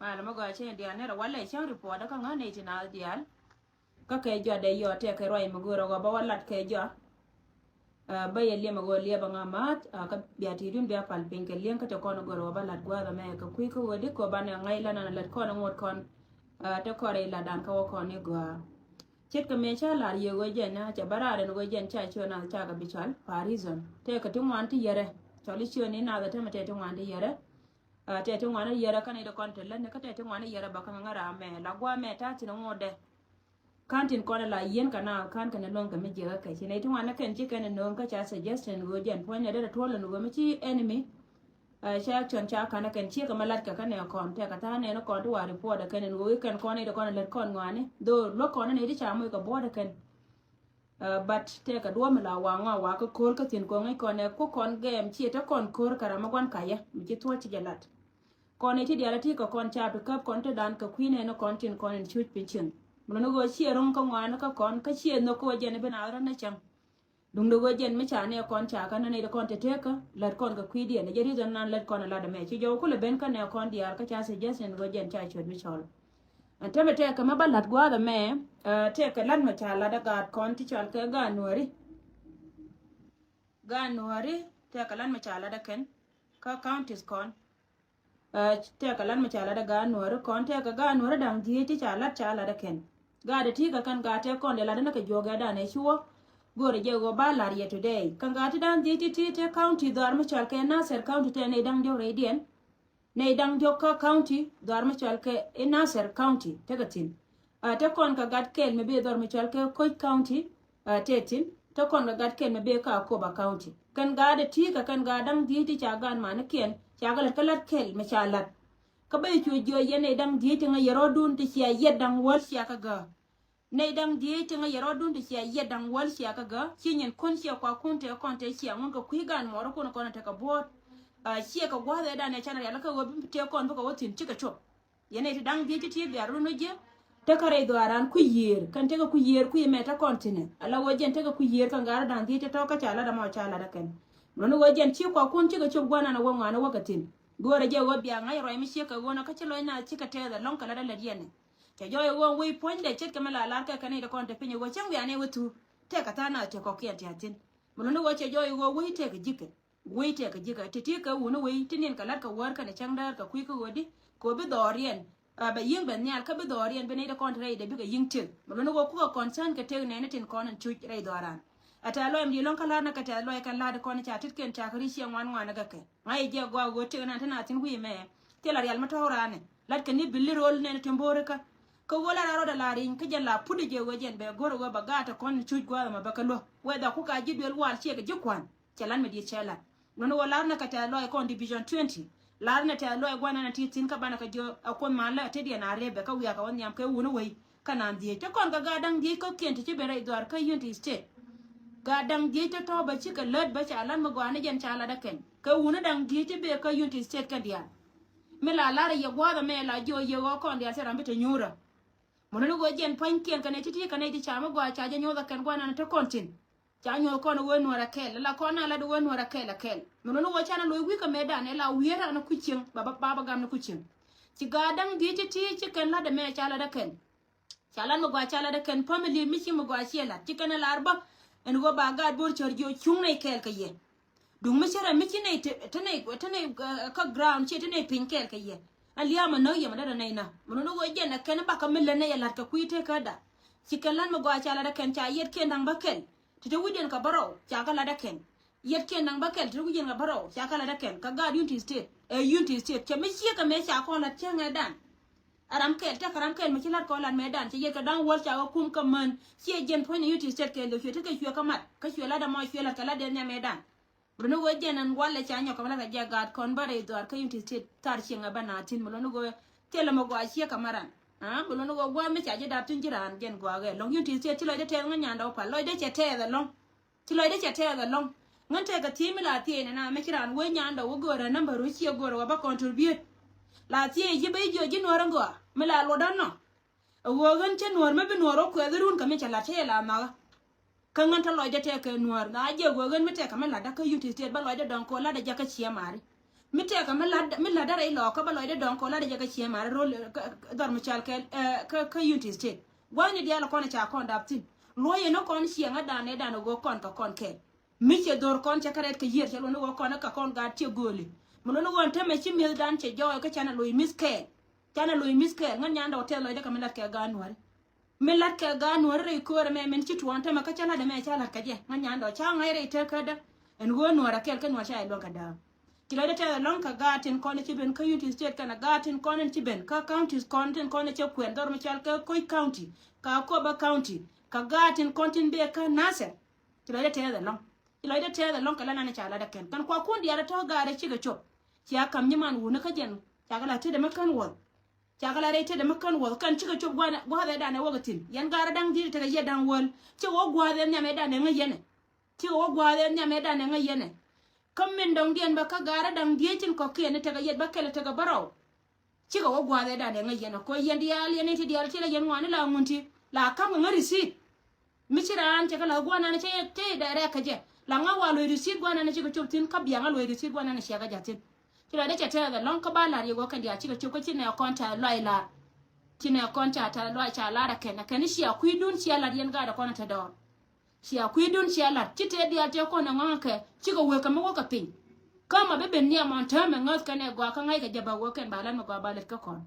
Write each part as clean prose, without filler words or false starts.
mà là mà gọi trên điện này là quán lại sáng report đó con này thì nào điện các cái giờ đây giờ thì cái rồi mà gọi rồi bảo lát cái giờ bây giờ liam gọi liam bằng amat các biar tidun biar palping cái liam cái cho con gọi rồi bảo lát qua rồi mẹ cái quý cái gọi đi có bạn ngay là lát con ngồi con cho con đây là đàn câu con này gọi chết cái mấy cha là nhiều cái dân á, chả bara đến cái dân chạy cho nàng cha cái bichal Parizon, thế cái tung ngoan thì giờ cho lý chưa nên nào để mà thế tung ngoan thì giờ thế tung ngoan thì giờ cái này được con thế lên cái thế tung ngoan thì giờ bác ngang ra mẹ là qua mẹ ta chỉ nó ngồi đây, kan tin con là yên cái nào kan cái này cái mấy giờ cái chỉ này tung ngoan cái chỉ cái này nông cái cha suggestion cái dân point này để thua là người mấy chi enemy cha chọn cha kana kan chi ka malat ka kana kon te ka ta ne no kon wa report da kan ngui kan kon ne da kon let kon ngane do lo kon ne di cha mo ka bo da kan but te ka do mala wa nga wa ka kor ka tin ko ngai kon ne ko kon game chi ta kon kor kara ma gwan kaya mi chi to chi jalat kon ne ti dia ti ka kon cha pe kap kon te dan ka kwine no kon tin kon en chut pichin mo no go chi rong ka ngwana ka kon ka chi no ko je ne bena ra na chang đúng đâu gen mấy cha này con cha cái này là con tết cái lật con cái quy điển này jadi dân nan lật con là đam mẹ chỉ dâu có là bên cái này con điển cái cha sẽ gen cái gen cha chuột với chol anh thấy mấy cái mà bắt lật qua đam mẹ thế cái lật mà cha là đã gạt con thì chol cái gan nuari thế cái lật mà cha là đã kén cái count is con thế cái lật mà cha là đã gan nuari con thế cái gan nuari đang gì thì cha là đã kén gạt thì cái con gạt thế con để là nó cái yoga đã này chúa gore je go balaria today kanga ti dan ti county dar ma chalke Nasser county te ne dang jo radian ne dang jo ka county dar ma chalke Nasser county te gatin te kon ka gat kel me be dar ma chalke ko county te tin te kon ka gat kel me be ka ko ba county kan ga de ti ka kan ga dang ti cha gan ma ne ken cha ga lat kel me chalat ka be chu jo ye ne dang ti nga yero dun ti sia yedang wal sia ka ga nei dang die tinga yaro dun de sia yedang wal sia kaga kinyen kon sia kwa kunte konte sia ngon ko kuigan moro kono kono te ka bot sia ka gwa da ne chana yala ka wo te kon ko wotin tika chop yene ti dang die ti be aro no je te kare do aran ku yer kan te ka ku yer ku meta kontine ala wojen te ka ku yer kan gara dang die te to ka chala da ma chala da kan no wojen ci kwa kun tika chop gwana na wo ngana wakatin gore je wo biya ngai roi mi sia ka wona ka chelo na tika te da lon kala da la diene ke joy wo we point de chet kamala lar ka kanai da kon te pinyo wo chang ya ne wutu te ka tana te ko kian tiatin mun no wo che joy wo we te ka jike te ti ka wo no we tinin ka lar ka war ka ne chang dar ka kui ko wodi ko bi dorien ba yin ben nyal ka bi dorien be ne da kon re de bi ka yin til mun no wo ku ka concern ka te ne ne tin kon an chu re doran ata lo em di lon kala na ka ta lo ka la da kon cha tit ken cha kri sia wan na ga ke ngai je gwa go te na tana tin wi me te la real ma torane lat ka ni billi rol ne tembore ka ko wala raro da larin ka jalla pudi je wajen be goro go bagata kon chuj gwa ma bakalo weda ku ka jidwel wal che ga jikwan chelan me di chela nono wala na ka ta loy kon division 20 lar na ta loy gwana na titin ka bana ka jo akon mala te dia na rebe ka wiya ka won yam ka wuno wei kana di te kon ga gadang di ko kente ci be rai dwar ka yunti state gadang di te to ba ci ka lad ba chalan ma gwana jen chala da ken ka wuno dang di te be ka yunti state ka dia me la lara ye gwa da me la jo ye go kon dia se rambe te nyura mono go jen pankien kane titi kane ti chama go cha janyo da kan gwana na to kontin chanyo kono wonu ara kel la kona la do wonu ara kel mono go chana lo wi ka medan la wiera na kuchin baba gam na kuchin ci gadang di ti kan la da me chala da ken chalan mo go chala da ken family mi ci mo go chiela ci kan la arba en go ba ga bor chorjo chung nei kel ka ye dung mi chara mi ci nei tane ka ground ci tane pin kel ka ye aliyama no yama da nay na mono no go jena ken ba ka mille ne yalla ka kuite ka da cikalan ma go achala da ken cha yet ken nang bakel tito wuden ka baro cha kala da ken yet ken nang bakel tito wuden ka baro cha kala da ken ka ga unity state unity state che me chia ka me cha ko la chenga dan aram kel ta karam kel me chilat ko lan medan che yet ka dan wol cha ko kum ka man che jen point unity state ke lo fete ka shwe ka mat ka shwe la da ma shwe la kala de nya medan Bruno go jenan wala cha nyo kamala ka jagat kon bare do ar kayunti state tar chinga bana tin mulo go tela mo go asia kamaran mulo go gwa me cha jada tin jiran gen gwa ge long yunti state ti lo de te nganya ndo pa lo de che te da long ti lo de che te da long ngan te ka ti mi la ti na me kiran we nya ndo go ra number ru chi go ro ba contribute la ti ji be jo ji no rango me la lo dan no wo gan che no me be no ro ko run ka me cha la te la ma kangan ta loide te ke nuar na je go gan mete kamela da ka yuti state ba loide don ko la da jaka chia mari mi te ka mi la dare lo ka ba lo de don ko la de ga chi ma ro dor mi chal ke ka unity state wani dia la kon cha kon daptin lo ye no kon chi nga da ne da no go kon ka kon ke mi che dor kon cha karet ke yer chelo no go kon ka kon ga ti goli mo no won te me chi mil dan che jo ka chana lo miske chana lo miske ngan nyanda hotel lo de ka mi la ke ga nwar mi la ke ga nwar re ko re me men chi tuan te ma ka chana de me cha la ka je ngan nyanda cha ngai re te ka da en go nwar kel ke nwar cha lo ka da kila de te long ka gatin kon chi ben ka unity state kana gatin kon chi ben ka counties content kon che kwen dor mi chal ka koi county ka ko ba county ka gatin kontin be ka nase kila de te long kila de te long kala na cha la da ken kan kwa kundi ya to ga re chi ga chop chi akam ni man wu na ka jen cha ga la te de makan wol cha ga la re te de makan wol kan chi ga chop gwa da na wagatin yan gara dang di te ga ye dan wol chi wo gwa de nya me da ne ngayene chi wo gwa de nya me da ne ngayene kam min dong dien ba ka gara dang die chin ko kene te ga yet ba kele te ga baro chi ga wo gwa de da ne ngayene ko yen dial yen ti dial ti la yen ngwane la ngunti la kam ngari si michiran che la gwana na che te da re ka je la nga wa lo receipt gwana na che ko chop tin ka bia nga lo receipt gwana na she ga jatin ti la de che te da long ka ba la ri go kan dia chi ko chop ko tin na konta lo ila tin na konta ta lo cha la da ken na ken shi akui dun shi la yen ga da kona ta do shi akui dun shi la ti te dia te ko na nga ke chi ko we ka mo ka pin kama be ben ni amanta me ngat ka ne go ka ngai ka jaba go ken ba la mo go ba le ka kon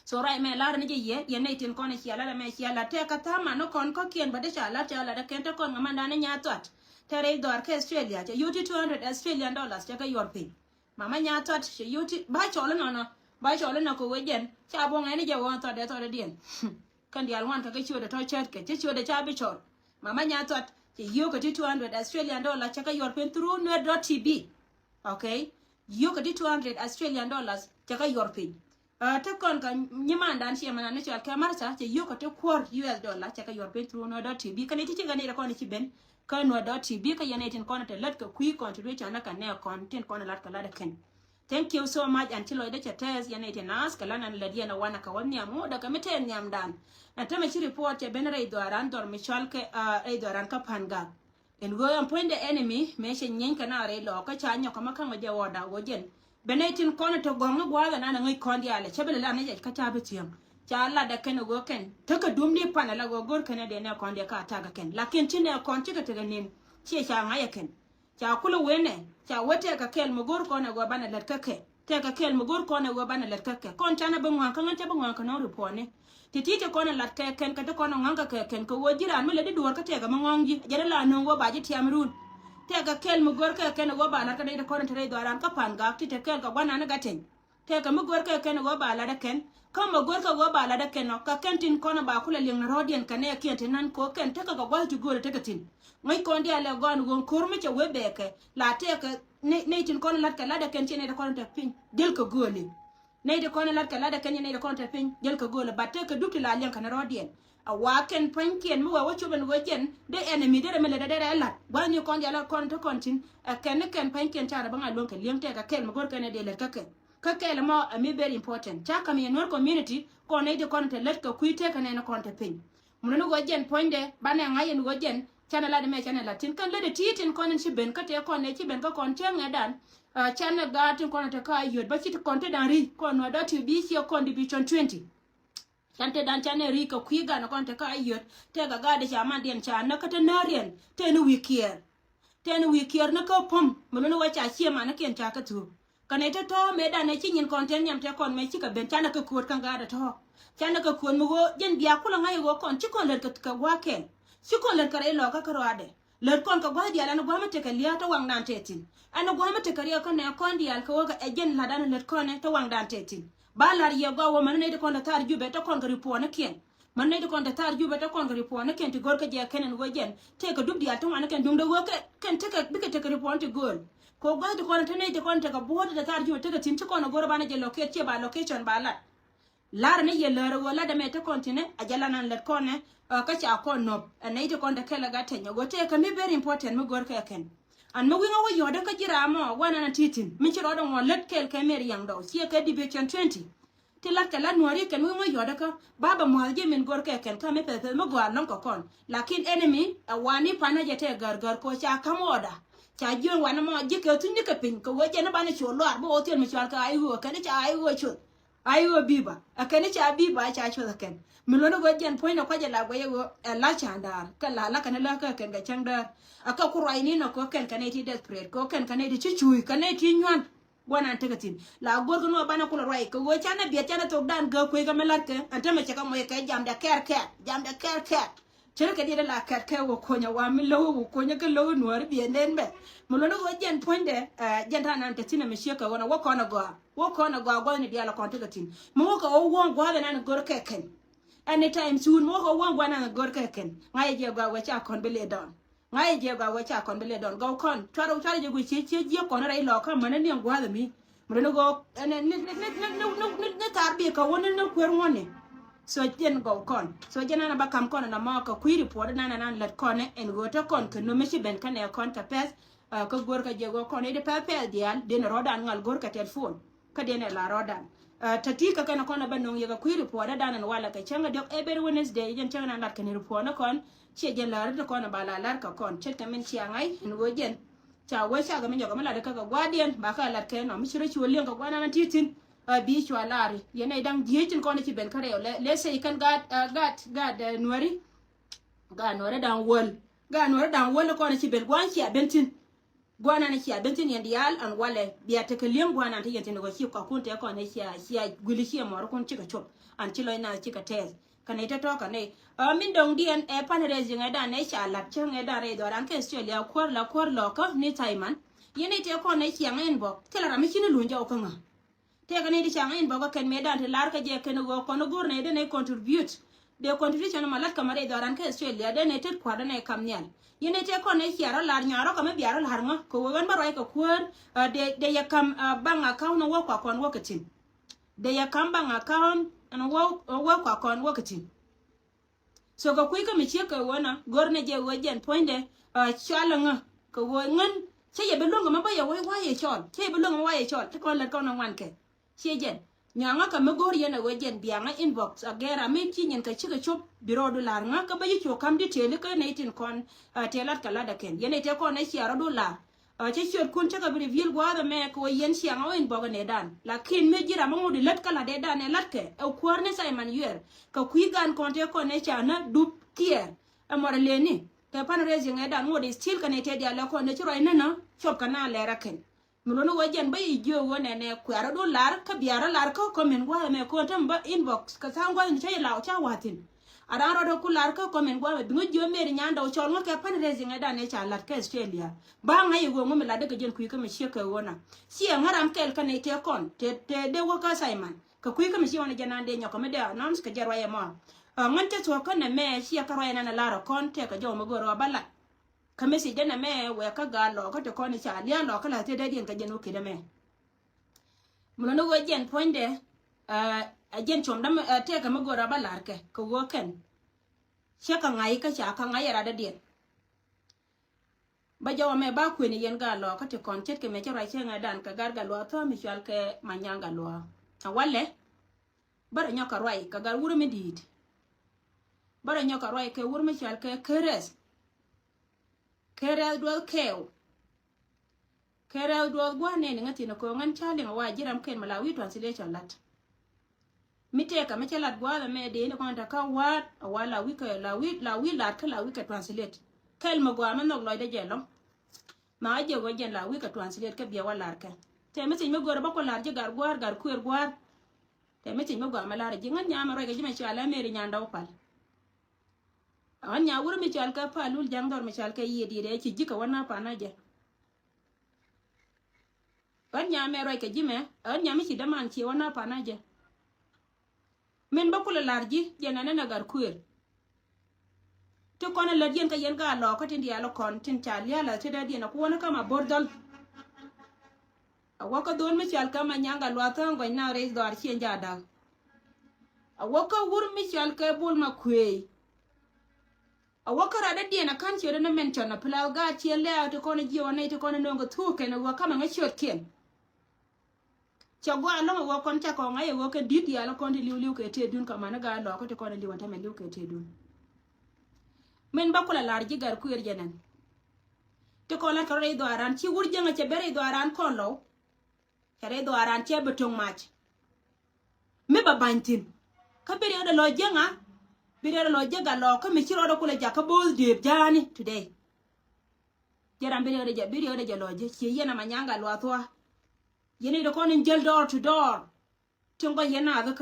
so right me lar ni je ye ne tin kon shi la me shi la te ka ta ma no kon ko kien ba de cha la da ken ta kon ma na nya tot tere dor ke Australia je UT $200 Australian dollars ke your pay mama nya tot she UT ba chole no ba chole no ko wejen cha bo ngai ni je won to de dien kan dial wan ka ke chode to chat ke chode cha bi chol mama nya tot je yo ko $200 Australian dollars ke your pay through net.tv okay yo ko $200 Australian dollars ke your pay ta kon ka nyiman dan shi mana ne chal ka marsa je yo ko to $4 US dollar ke your pay through net.tv kan ti ga ne ko ni ben kanwa.tv ka yana tin kona te lat ka kui contribution na ka ne content kona lat ka lada ken thank you so much until I get test yana tin nas kala nan ladiya na wana ka wani amu da ka meten nyam dan na ta me report ya benre doran dor michal ke ai doran ka panga en go am point the enemy me shen nyen kana re lo ka cha nyo ka makan waje woda wojen benetin kona to gonga gwa na ngai kondi ale chebele la ne ka ta bitiyam cha la da ken go ken to ka dumni pana la go gor ken de ne konde ka ta ga ken lakin tine kon ti ka te nin che cha ngaya ken cha kula wene cha wote ka kel mo gor kona go bana let ka ke te ka kel mo gor kona go bana let ka ke kon tana ba ngwan kan ta ba ngwan kan ru pone ti ti te kona lat ka ken ka to kona nganga ka ken ko wojiran me le di dor ka te ga ngongi jere la no go ba ji tiam run te ka kel mo gor ka ken go bana ka de kona tare do aran ka pan ga ti te kel ka bana na ga ten te ka mo gor ka ken go ba la da ken kama gor ka go ba la da ken ka kentin kona ba kula ling rodian ka ne kiente nan ko ken te ka go ti gol te ka tin ngai kon dia le gon gon kurmi che webeke la te ka ne tin kona lat ka la da ken ne da kona te pin del ka goli ne de kona lat ka la da ken ne da kona te pin del ka goli ba te ka duti la len ka na rodian a wa ken pankien mo wa chuben go jen de enemy de me le da da lat ba ni kon dia la kon to kontin ken pankien cha da ba ngai lon ka len te ka kel mo gor ka ne de le ka ken ka kele mo ami very important cha kam yenor community ko ne de kon te let ka kuite ka ne kon te pin mun no go jen poinde bana ngai no go jen chana la de me chana la tin kan le de titin kon ci ben ka te kon ne ci ben ka kon te ngadan chana ga tin kon te ka yod ba ci kon te dan ri kon no do ti bi ci contribution 20 chante dan chane ri ka kuiga no kon te ka yod te ga de cha man den cha na ka te narien te no wikier na ka pom mun no wa cha ci ma na ken cha ka tu kanete to me da ne chin content nyam te kon me chi ka ben chana ka kuot kan ga da to chana ka kuot mo go jen bia kula ngai go kon chi kon le ka gwa ken chi kon le ka re lo ka ro ade le kon ka gwa dia la no gwa ma te ka lia to wang nan tetin ana gwa ma te ka ria kon ne kon dia ka wo ka ejen la dan le kon ne to wang dan tetin ba la ye go wo man ne de kon da tar jube to kon ka ripo na ken man ne de kon da tar jube to kon ka ripo na ken ti gor ka je ken go jen te ka dub dia to an ken dum do go ken te ka bi ka te ka ripo ti gol ko ga de kon tane de kon ta ka bodo da tar jube te ka tin ti kon go ba na je location ba location ba la lar ne ye laro wala da me te kontine a jala nan let kon ne ka cha kon no ne de kon da kala ga tanya go te ka mi very important mi gor ka ken an mo winga wo yoda ka jira mo wana na titin min ci rodo mo let kel ka mer yang do sie ka division 20 ti la ka la nuari ken mo yoda ka baba mo alje min gor ka ken ka me pe mo go alon ko kon lakin enemy wani pana je te gar ko cha kamoda cha juang wana mo je ke tun ke pin ko we jena bana cho lor bo otel mi chwal ka ai ho kana cha ai ho chu ai ho biba akene cha biba cha chu ken mi lo no go jen point no ko je la go ye go la cha ndar ka la kana la ka ken ga chang dar aka ku rai ni no ko ken kana ti desperate ko ken kana ti chu kana ti nyan wana tegatin la gor no bana ku rai ko go cha na bi cha na to dan ga ko ga melat ke anta me cha ka mo ye ka jam da ker chere ke dia la kat ke wo konya wa mi lo wo konya ke lo nuar bi nen be mo lo go jen poinde jen ta nan tetina me sheka wona wo kona go ni dia la konta gatin mo ko won go da nan gor ke ken anytime soon mo ko won go nan gor ke ken ngai je go wa cha kon bele don ngai je go wa cha kon bele don go kon twaro je go che je ko na rai lo ka man ni go da mi mo lo go ne tar bi ka wona no kwer woni so jen go kon so jen na ba kam kon na ma ka kuiri por na let kon en go to kon ke no me ben kan e kon ka pes ko gor ka je go kon e de pa dial de na rodan ngal gor ka telefon ka de la rodan tati ka kana kon ba no ye ka kuiri por da nan wala ka changa dok every Wednesday jen changa na lat kan ri por na kon che jen la ri kon ba la ka kon che ka men chi angai en go jen cha we cha ga men yo ga mala de ka guardian ba ka lat ke no mi shiro chi wolien ka gwana na titin bi chwa lari yene dang diechin kono ci ben kare le se kan gad nuari ga nuare dan wol kono ci ben gwan ci abentin gwana na ci abentin yandiyal an wale biya te kelien gwana te yentin go ci ko kunte ko ne ci guli ci mo ko ci ka chop an ci loy na ci ka tes kan ita to kan ne min dong dien e pan rezing da ne cha lat chang e da re do ran ke Australia kor lo ko ni taiman yene te ko ne ci ngen bo tela ra mi ci ne lunja o ko nga tega ne di changa in baga ken medan te lar ka je ken go kono gur ne de ne contribute de contribution malat kamare doran ka Australia de ne tet kwada ne kamnyal yene te ko ne hiara lar nyaro ka me biaro lar nga ko wan barai ka kwar de ya kam bang account no wo kwa kon wo katin de ya kam bang account an wo kwa kon wo katin so ko kuika mi che ka wona gor ne je wo jen poinde chala nga ko wo ngan che ye belonga ma ba ya wa ye chol che belonga wa ye chol te ko la ko na wan ke che jen nyanga ka me gor yena we jen bianga inbox agera me chi nyen ka chiga chop biro dollar nga ka ba yi cho kam di tele ka ne tin kon telat kala da ken yene te ko ne chiara dollar che chot kun cha ka bi vil gwa da me ko yen chianga o inbox ne dan lakin me jira ma ngudi lat kala de dan ne lat ke e kwar ne sai man yer ka kui gan kon te ko ne chana dup tier amore leni te pan raising edan ngodi still kan te dia la ko ne chiro ina no chop kana le raken mulono wajen ba yi jo wona ne kwara do lar ka biara lar ko comment gwa me ko tam ba inbox ka sangwa ni che la cha watin ada ro ku lar ka comment gwa bi jo me nyanda o chol ka pan raising edan ne cha lar ka Australia ba ngai go ngom la de ka jen ku ka me sheka wona si ngaram kel kan te kon te de wo ka Simon ka ku ka me shi wona janande nyoko me de announce ka jarwa ya mo ngan te to kan me shi ka ro ina na lar kon te ka jo mo go ro bala ka mesi dena me we ka ga lo ka to kon cha lia lo ka la te de dien ka jenu ki de me mulo no we jen poinde a jen chom dam te ka mo go ro bala ke ko wo ken she ka ngai ka cha ka ngai ra de dien ba jo me ba ku ni yen ga lo ka te kon chet ke me cha ra che nga dan ka gar ga lo to mi chal ke manyanga lo a wale bara nyoka roi ka gar wuro me dit bara nyoka roi ke wuro me chal ke keres kera do gwa ne ngati no ko ngan chali wa jiram ken malawi translation lat mite ka me chalat gwa me de ne ko ta ka wa wala wi ka la wi lat ka la wi ka translate kel mo gwa no lo de jelo ma je go jen la wi ka translate ka biya wala ka te me tin me go ba ko lar je gar kuer gwar te me tin me gwa ma lar je ngan nya ma ro ga je me chala me ri nyanda opal an nya wuro mi chal ka palul jang dor mi chal ka yedi de ci jika wana pana je an nya me roy ka jime an nya mi ci daman ci wana pana je men ba kula larji je na na gar kuer to kono la yen ka yen ga lo ka tin dia lo kon tin chal ya la te da dia na ko wana kama bordal awaka don mi chal ka ma nyanga lo ta ngo na reis dor ci njada awaka wur mi chal ka bul ma kuei awakara da dia na kan chere na mention na plau ga chele to kono ji wona to kono no thu ken wa kama nga chot ken chagwa lo wa kon cha ko ngai wo ke dit ya lo kon di liu ke te dun kama na ga lo ko to kono li won ta men liu ke te dun men ba kula larji gar ku yer jenen te ko la kare do aran chi wur janga che bere do aran kon lo kare do aran che betong mach me ba bantin ka bere do lo janga bere lo jaga lo ka mi chiro do kula jaka bol de jani today jaram bere do ja lo je chi yena manyanga lo atwa yene do kon jel door to door tungo yena ga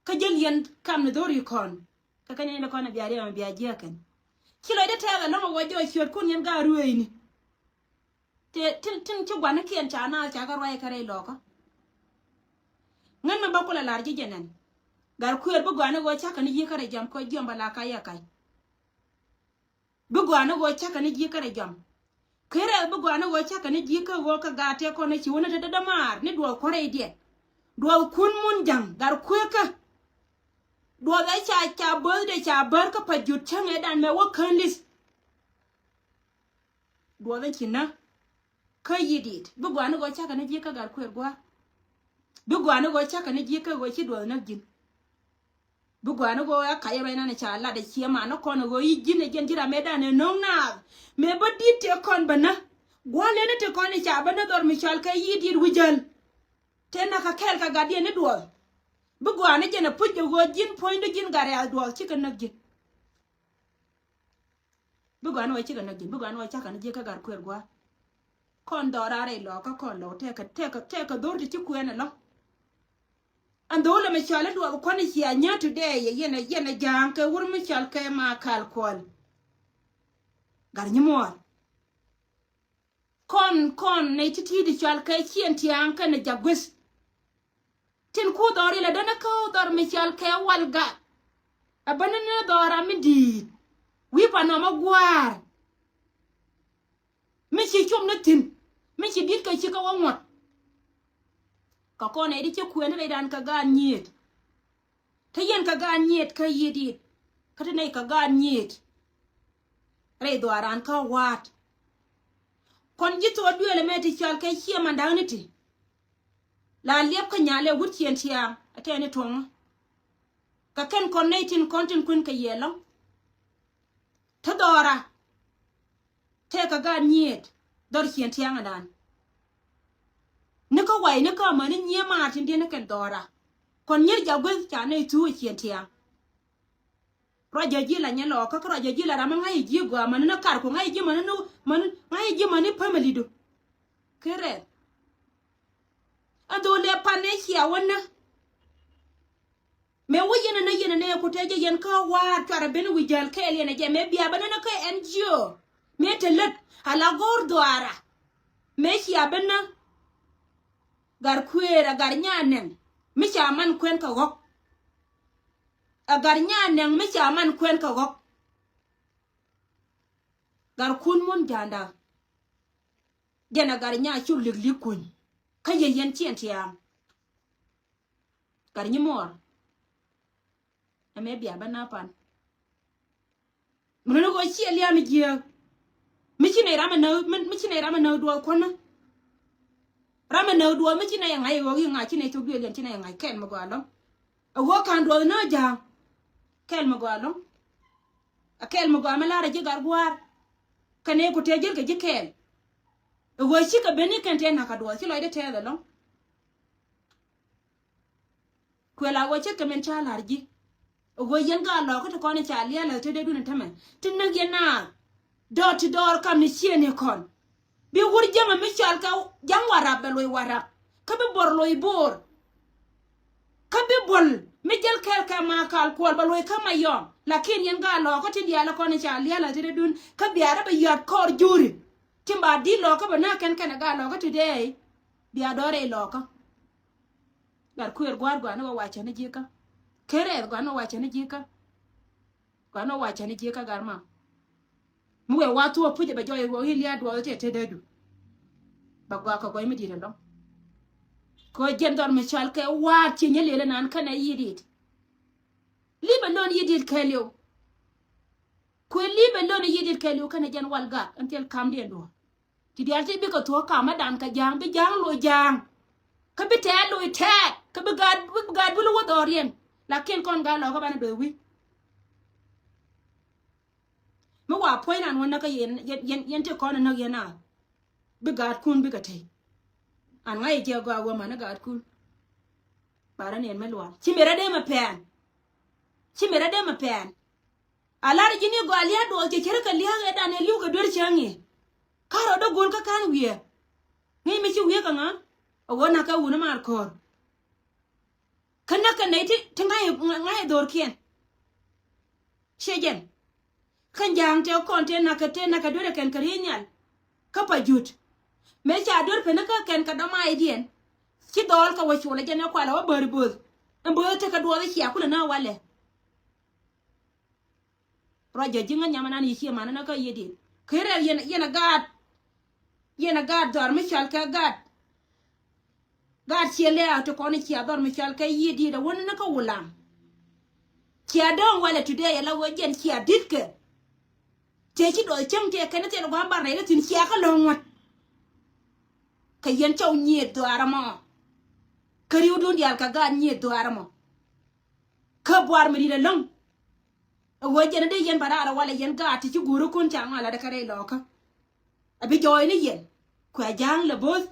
ka jel yen kam ne dori kon ka kanye ne kon biare ma biaje kan kilo de tega no wo jo shot kun yen ga ruini te tin ci gwana kien cha na cha ga roi kare loko ngan ma bakula larji jenen gar kuer bu gwana go cha kan yi kare jam ko jom bala ka ya kai bu gwana go cha kan yi kare jam kere bu gwana go cha kan yi ka go ka gate ko ne ci wona te da mar ni do ko re die do kun mun jang gar kueka do da cha bol de cha bar ka pa jut cha me dan me wo kanlis do da kinna ka yidit bu gwana go cha kan yi ka gar kuer go bu gwana go cha kan yi ka go ci do na jin bu gwana go ya kay rena ne cha la de ci ma no kono go yi jine gen jira me dan no na me ba dit te kon bana gwale ne te kon cha bana dor mi chal ka yidit wujal te na ka kel ka gadie ne do bu gwana jene pujjo go jin point jin gare al do ci kan jin bu gwana wa ci kan jin bu gwana wa cha kan je ka gar kuer go kon dorare lo ka kon lo te ka dor ti ku ene lo ando le me chale do ko ni ya nya today yene jang ke wur me chal ke ma kal kol gar ni mo kon ne ti di chal ke chien ti an kan jagwes tin ku dori le dana ko dor me chal ke walga abanana dora mi di wi pa no ma gwar mi ci chum na tin mi ci dit ka ci ka wongot ka ko ne di ci ku ne dan ka ga nyet ta yen ka ga nyet ka yidit ka te ne ka ga nyet re do aran ka wat kon ji to duele me ti chal ka ci ma ndang ni ti la liep ka nyale wut yen tia atene tong ka ken kon ne tin kontin kun ka yelo ta dora te ka ga nyet dor yen tia ngadan nika wai nika mani nye ma tin dina ken dora kon nyer jagwe cha ne tu yen tia roja la nyelo ka roja la rama ngai ji gwa mani na kar ko ngai ji mani no mani ngai ji mani family do kere ando le panesia wana me wujina na yena ne ko teje yen ka wa twara ben wijal ke ele je me biya banana ka NGO me telet ala gordo ara me siya benna gar kuera gar nyanen mi chaman kwen ka gok agar nyanen mi chaman kwen ka gok gar kun mun janda jena gar nya chulik likun ka yen chien tiam gar nyimor ame bia bana pan muno go chi elia mi je mi chine rama no do kona rama no do mi chine ngai go ngai chine to bi len chine ngai ken mo galo wo kan do na ja kel mo galo a kel mo ga mala ra je gar gwar kane ko te jil ke je kel wo chi ka beni kan te na ka do chi lo de te da lo kwela wo che kemen cha larji go yen ga lo ko to ko ni cha lia la te de dun tame tin na ge na door to door kam ni chiene kon bi wur jama mi chal ka jang warab be loy warab ka be bor loy bor ka be bol mi jel kel ka ma kal ko ba loy kama yom lakin yen ga lo ko ti dia la ko ni cha lia la te de dun ka bi ara be yat kor juri timba di lo ko ba na ken ken ga lo ko today bi adore lo ko gar kuer gwar gwa no wacha ni jika kere gwa no wacha ni jika garma muwe watu opuje ba joy wo hilia do te dedu ba gwa ko mi dire lo ko jendor mi chal ke wa ti nyele nan kana yidit liba non yidit kelio ko liba non yidit kelio kana jan walga antel kam de do ti dialte bi ko to ka ma dan ka jang bi jang lo jang ka bi te lo te ka bi gad bu lo dorien lakin kon ga lo ka bana do wi me wa point an wona ka yen te kon no yena bi gad kun bi ka te an ngai je go wa mana gad kun bara ne melwa ci mera de ma pen ci mera de ma pen ala ri ni go alia do je kere ka liya ga ne liu ga dor changi karo do gol ka kan wiye ngai mi ci wiye ka nga wona ka wuna mar kor kana ka naiti ngai dor kien shejen kan jang te konte na ka dore ken karinyal ka pa jut me cha dor pe na ka ken ka dama idien ci dol ka wachu le jena kwala wa bar buz mbo te ka do ci akula na wale rojo jinga nyama nan yi mana na ka yedi kere yena gad dor mi chal ka gad ciele auto kono ci dor mi chal ka yedi da wonna ka wulam ci adon wala today la wojen ci aditke te ci do chang te kana te go bar na tin ci aka lonwat ka yen chaw nyi do aramo kariu don dial ka ga nyi do aramo ka boar mi de long wojen de yen bara wala yen ga ti ci guru kun chang ala da kare loka abi joy ni yen kwa jang le boss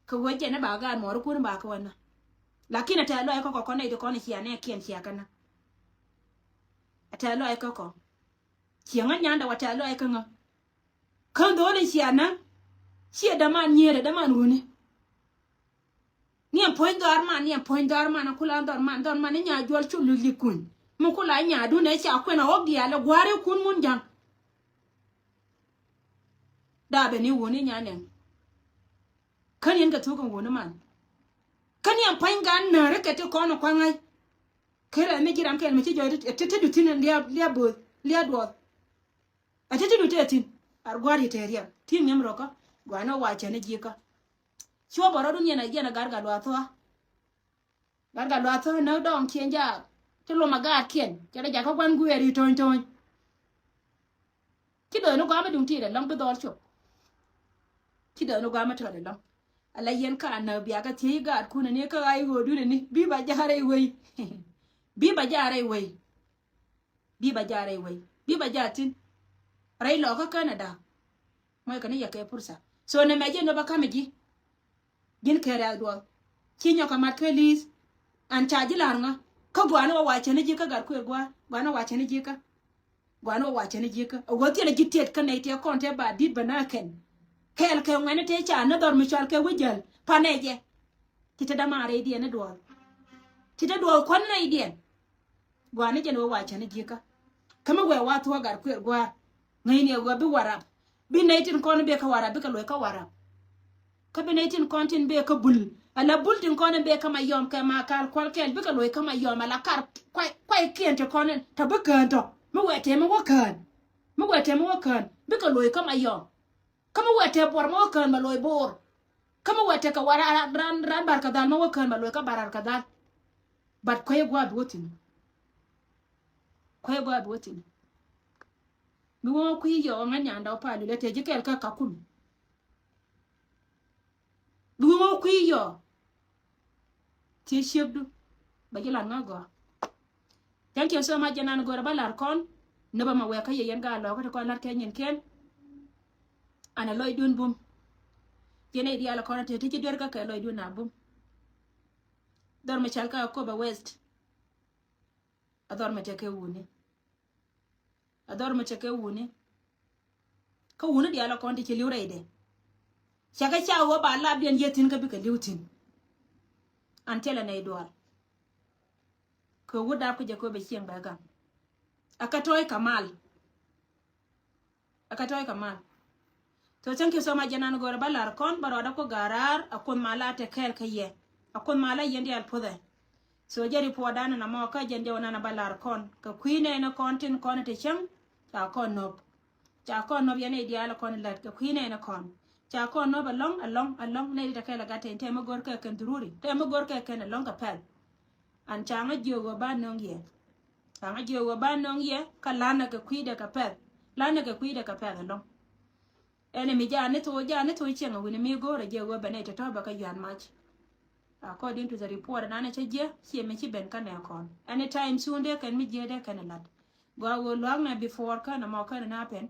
ka wojen na ba ga mo ru kun ba ka wana lakini ta lo ko ko ne de ko ni ci ane kien ci aka na ata lo ko kianga nyanda wata lo ka nga kan do ni ci ana ci da man nyere da man woni ni point dar man kula dar man nya jol chu lu likun mu kula nya du ne ci akwena ogdi ala gware kun mun jang da be ni woni nya ne kan yen ka tukan woni man kan yan pain gan na reke te kono kwangai kera me jiram kel me ci joy te du tin lia do atete du te tin ar gwari te ria tin nyam roka gwana wa chane jika chwo boro du nyena garga lo atwa no dong chenja te lo maga kien jada jaka gwan gueri ton ki do no ga ma dum ti de long be dol chop ki do no ga ma to de long ala yen ka na biya ka ti ga ku ne ka ai go du ne bi ba jare wei bi ba jare wei bi ba jatin rai lo ka Canada mai ka ne ya kai pursa so ne meje no ba ka meji gin kere do kinyo ka mat kelis an chaji larnga ka gwana wa chene ji ka gar ku gwana wa chene ji ka o wote le gitet ka ne te konte ba dit bana ken kel ke ngene te cha na dor mi chal ke wujal paneje tita da mare di ne do tita do kon na idien gwana je no wa chene ji ka kama we wa to gar ku gwa ngai ne go bi warab bi naitin kon be ka warab bi ka lo ka warab ka bi naitin kontin be ka bul ala bultin kon be ka mayom ka ma kal kwal kel bi ka lo ka mayom ala kar kwai kente kon ta bi kan to mu wete mu wakan bi ka lo ka mayom kama wete bor mo kan ma lo bor kama wete ka wara ran bar ka dal mo wakan ma lo ka barar ka dal bat kwai gwa botin mi wo ku yo nga nyanda pa lu te jikel ka kakun mi wo ku yo ti shebdu ba jila nga go thank you so much janan go balar kon ne ba ma we ka yen ga lo ko lar ke nyen ken ana loy dun bum jene di ala kon te ti der ka loy dun na bum dor me chal ka ko ba west ador me te ke wuni ka wuni di ala konti ci liwre de chaka cha wo ba la bien yetin ka bi ka liwtin antela nay doal ko wuda ko je ko be cien ba ga akatoy kamal to thank you so much janan go balar kon baroda ko garar akon mala te kel ka ye akon mala yendi al pode so jeri po dana na mo ka jende wona na balar kon ka queen na kontin kon te chang cha kon no yene diala kon lat ka queen na kon cha kon no along ne ta kala gate te mo gor ka kan dururi te mo gor ka kan along ka pel an changa jogo ba nong ye ka lana ka kwide ka pel along ene mi jane to chenga wini mi gore je go bane to ba ka yan match according to the report nana cheje sie me chi ben kan kon anytime soon de kan mi je de kan lat go long na before kana mo kana na pen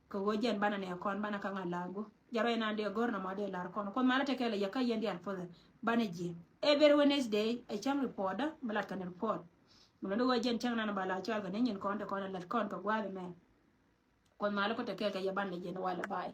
ko go jen bana ne kon bana ka ngalago jaro na de gor na mo de lar kon ko mala te kele ya ka yendi al foda bana ji every Wednesday I cham reporter malat kan report mo ndo go jen chang na bala chal ga ne nyin kon de kon lat kon ko gwa me kon mala ko te kele ya bana je no wala bai